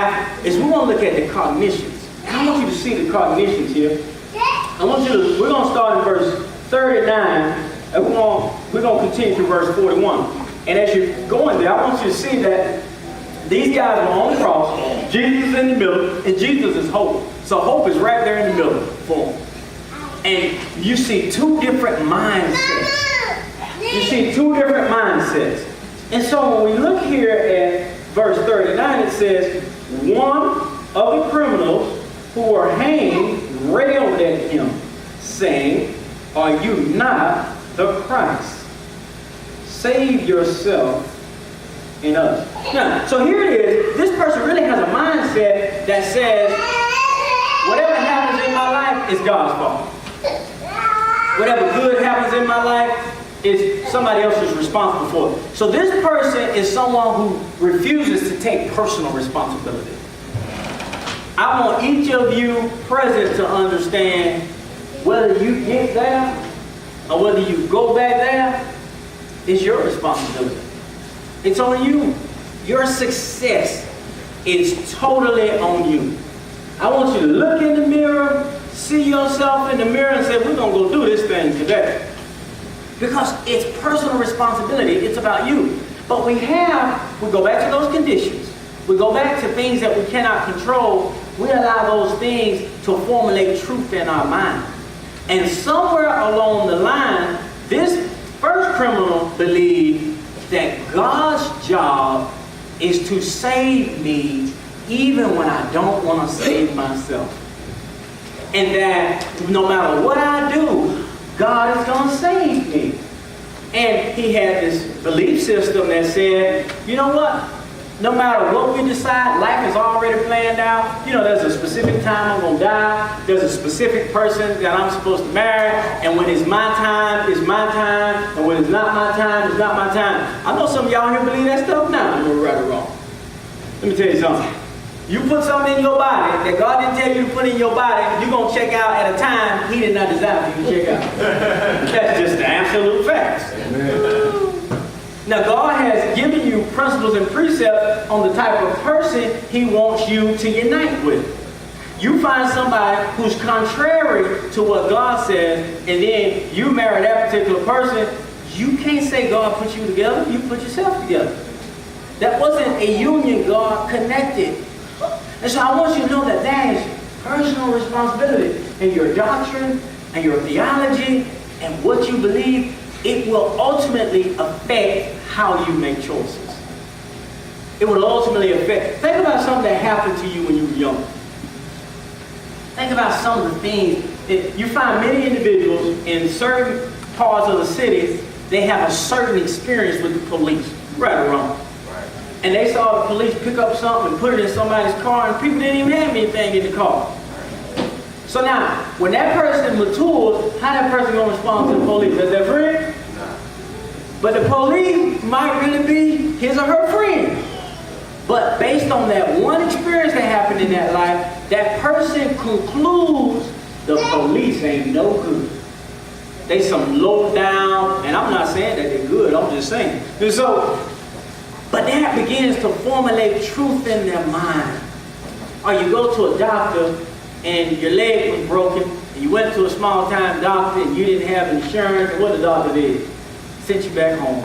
after, is we want to look at the cognitions. And I want you to see the cognitions here. We're going to start in verse 39, and we're going to continue to verse 41. And as you're going there, I want you to see that these guys were on the cross, Jesus is in the middle, and Jesus is hope. So hope is right there in the middle for them. And you see two different mindsets. You see two different mindsets. And so when we look here at verse 39, it says, one of the criminals who were hanged railed at him, saying, "Are you not the Christ? Save yourself and us." Now, so here it is. This person really has a mindset that says, whatever happens in my life is God's fault. Whatever good happens in my life is somebody else is responsible for it. So this person is someone who refuses to take personal responsibility. I want each of you present to understand whether you get there or whether you go back there is your responsibility. It's on you. Your success is totally on you. I want you to look in the mirror, see yourself in the mirror and say, we're going to go do this thing today. Because it's personal responsibility. It's about you. But we go back to those conditions. We go back to things that we cannot control. We allow those things to formulate truth in our mind. And somewhere along the line, this first criminal believed that God's job is to save me even when I don't want to save myself. And that no matter what I do, God is going to save me. And he had this belief system that said, you know what? No matter what we decide, life is already planned out. You know, there's a specific time I'm going to die. There's a specific person that I'm supposed to marry. And when it's my time, it's my time. And when it's not my time, it's not my time. I know some of y'all here believe that stuff now. I'm right or wrong. Let me tell you something. You put something in your body that God didn't tell you to put in your body, you're going to check out at a time He did not design for you to check out. That's just the absolute facts. Amen. Now, God has given you principles and precepts on the type of person He wants you to unite with. You find somebody who's contrary to what God says, and then you marry that particular person, you can't say God put you together, you put yourself together. That wasn't a union God connected. And so I want you to know that that is personal responsibility. And your doctrine and your theology and what you believe, it will ultimately affect how you make choices. It will ultimately affect. Think about something that happened to you when you were young. Think about some of the things that you find many individuals in certain parts of the city, they have a certain experience with the police, right or wrong. And they saw the police pick up something and put it in somebody's car, and people didn't even have anything in the car. So now, when that person matures, how that person going to respond to the police? As their friend? But the police might really be his or her friend. But based on that one experience that happened in that life, that person concludes the police ain't no good. They some low down, and I'm not saying that they're good, I'm just saying. And so, but that begins to formulate truth in their mind. Or you go to a doctor and your leg was broken, and you went to a small time doctor and you didn't have insurance, and what the doctor did? Sent you back home.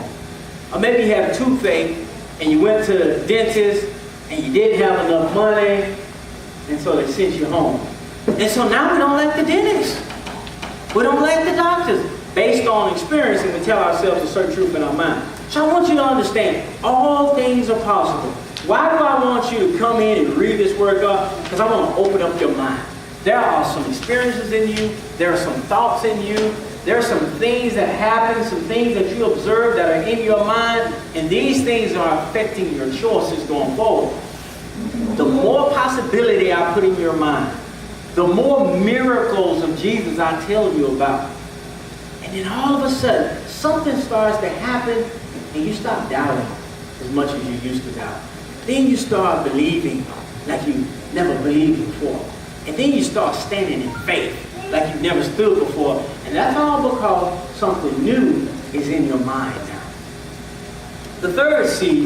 Or maybe you had a toothache and you went to the dentist and you didn't have enough money, and so they sent you home. And so now we don't like the dentist. We don't like the doctors. Based on experience, and we tell ourselves a certain truth in our mind. So I want you to understand, all things are possible. Why do I want you to come in and read this word of God? Because I want to open up your mind. There are some experiences in you. There are some thoughts in you. There are some things that happen, some things that you observe that are in your mind. And these things are affecting your choices going forward. The more possibility I put in your mind, the more miracles of Jesus I tell you about. And then all of a sudden, something starts to happen and you stop doubting as much as you used to doubt. Then you start believing like you never believed before. And then you start standing in faith like you've never stood before. And that's all because something new is in your mind now. The third C